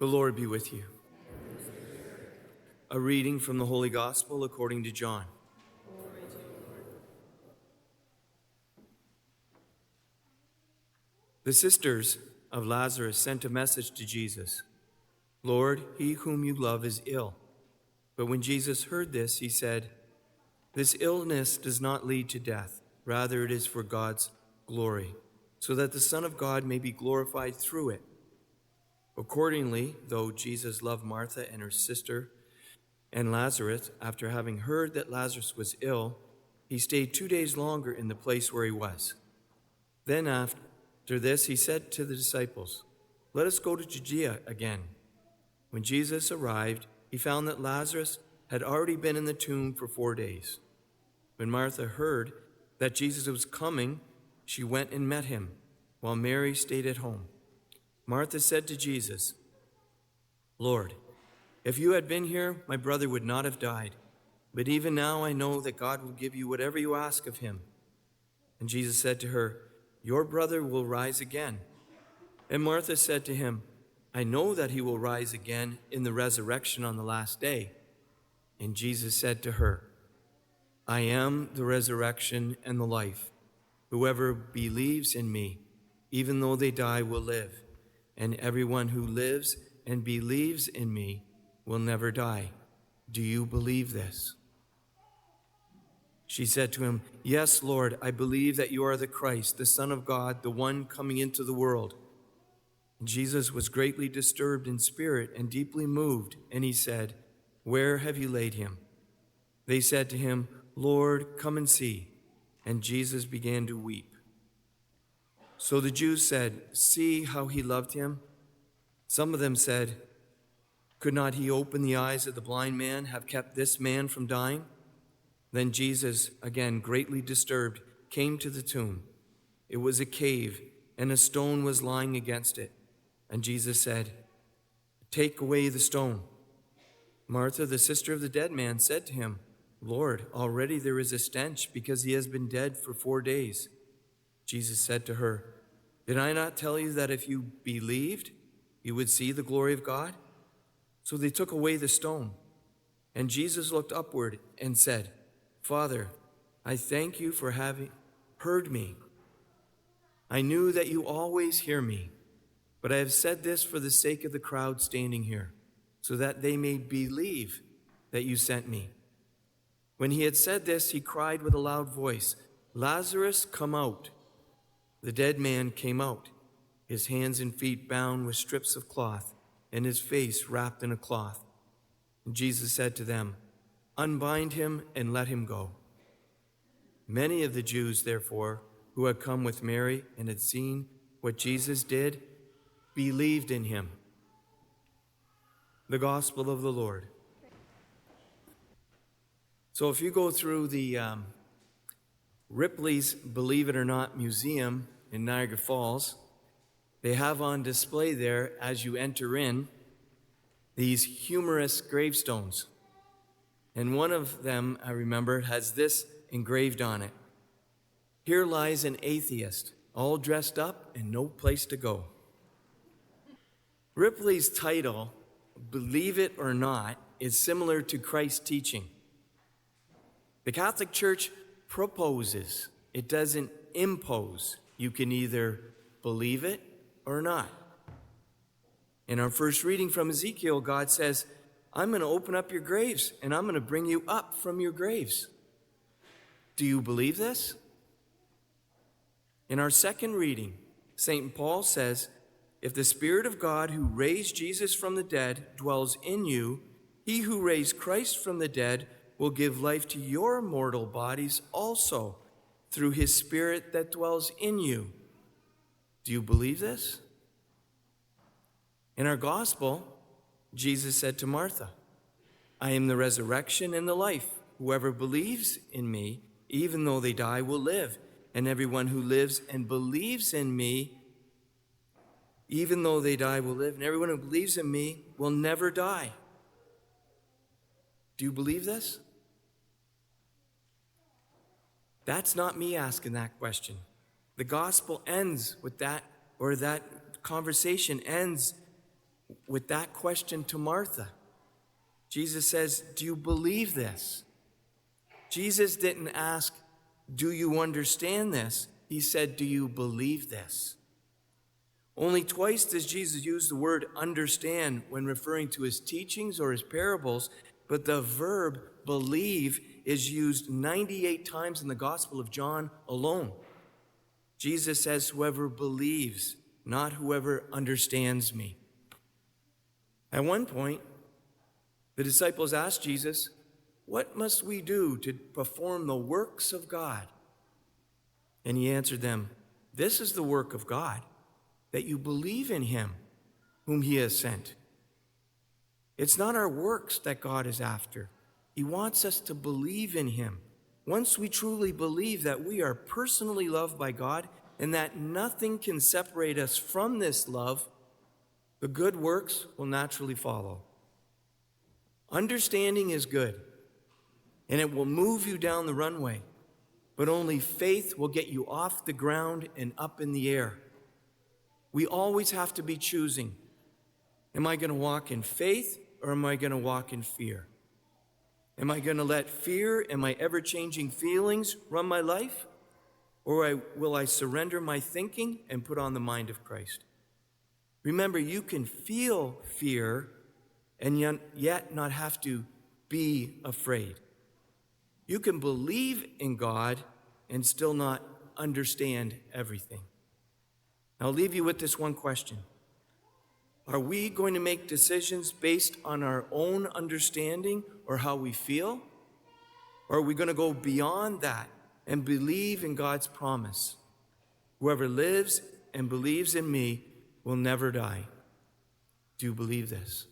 The Lord be with you. A reading from the Holy Gospel according to John. The sisters of Lazarus sent a message to Jesus. Lord, he whom you love is ill. But when Jesus heard this, he said, This illness does not lead to death. Rather, it is for God's glory, so that the Son of God may be glorified through it. Accordingly, though Jesus loved Martha and her sister and Lazarus, after having heard that Lazarus was ill, he stayed 2 days longer in the place where he was. Then after this, he said to the disciples, Let us go to Judea again. When Jesus arrived, he found that Lazarus had already been in the tomb for 4 days. When Martha heard that Jesus was coming, she went and met him, while Mary stayed at home. Martha said to Jesus, Lord, if you had been here, my brother would not have died. But even now I know that God will give you whatever you ask of him. And Jesus said to her, Your brother will rise again. And Martha said to him, I know that he will rise again in the resurrection on the last day. And Jesus said to her, I am the resurrection and the life. Whoever believes in me, even though they die, will live. And everyone who lives and believes in me will never die. Do you believe this? She said to him, Yes, Lord, I believe that you are the Christ, the Son of God, the one coming into the world. And Jesus was greatly disturbed in spirit and deeply moved, and he said, Where have you laid him? They said to him, Lord, come and see. And Jesus began to weep. So the Jews said, See how he loved him? Some of them said, Could not he open the eyes of the blind man, have kept this man from dying? Then Jesus, again greatly disturbed, came to the tomb. It was a cave, and a stone was lying against it. And Jesus said, Take away the stone. Martha, the sister of the dead man, said to him, Lord, already there is a stench, because he has been dead for 4 days. Jesus said to her, Did I not tell you that if you believed, you would see the glory of God? So they took away the stone. And Jesus looked upward and said, Father, I thank you for having heard me. I knew that you always hear me, but I have said this for the sake of the crowd standing here, so that they may believe that you sent me. When he had said this, he cried with a loud voice, Lazarus, come out. The dead man came out, his hands and feet bound with strips of cloth, and his face wrapped in a cloth. And Jesus said to them, Unbind him and let him go. Many of the Jews, therefore, who had come with Mary and had seen what Jesus did, believed in him. The Gospel of the Lord. So if you go through the Ripley's Believe It or Not Museum in Niagara Falls, they have on display there, as you enter in, these humorous gravestones. And one of them, I remember, has this engraved on it. Here lies an atheist, all dressed up and no place to go. Ripley's title, Believe It or Not, is similar to Christ's teaching. The Catholic Church proposes. It doesn't impose. You can either believe it or not. In our first reading from Ezekiel, God says, I'm going to open up your graves, and I'm going to bring you up from your graves. Do you believe this? In our second reading, St. Paul says, If the Spirit of God who raised Jesus from the dead dwells in you, he who raised Christ from the dead will give life to your mortal bodies also, through his Spirit that dwells in you. Do you believe this? In our gospel, Jesus said to Martha, I am the resurrection and the life. Whoever believes in me, even though they die, will live. And everyone who lives and believes in me, even though they die, will live. And everyone who believes in me will never die. Do you believe this? That's not me asking that question. The gospel ends with that, or that conversation ends with that question to Martha. Jesus says, do you believe this? Jesus didn't ask, do you understand this? He said, do you believe this? Only twice does Jesus use the word understand when referring to his teachings or his parables, but the verb believe is used 98 times in the Gospel of John alone. Jesus says, whoever believes, not whoever understands me. At one point, the disciples asked Jesus, what must we do to perform the works of God? And he answered them, this is the work of God, that you believe in him whom he has sent. It's not our works that God is after. He wants us to believe in him. Once we truly believe that we are personally loved by God and that nothing can separate us from this love, the good works will naturally follow. Understanding is good, and it will move you down the runway, but only faith will get you off the ground and up in the air. We always have to be choosing. Am I going to walk in faith or am I going to walk in fear? Am I going to let fear and my ever-changing feelings run my life? Or will I surrender my thinking and put on the mind of Christ? Remember, you can feel fear and yet not have to be afraid. You can believe in God and still not understand everything. I'll leave you with this one question. Are we going to make decisions based on our own understanding or how we feel? Or are we going to go beyond that and believe in God's promise? Whoever lives and believes in me will never die. Do you believe this?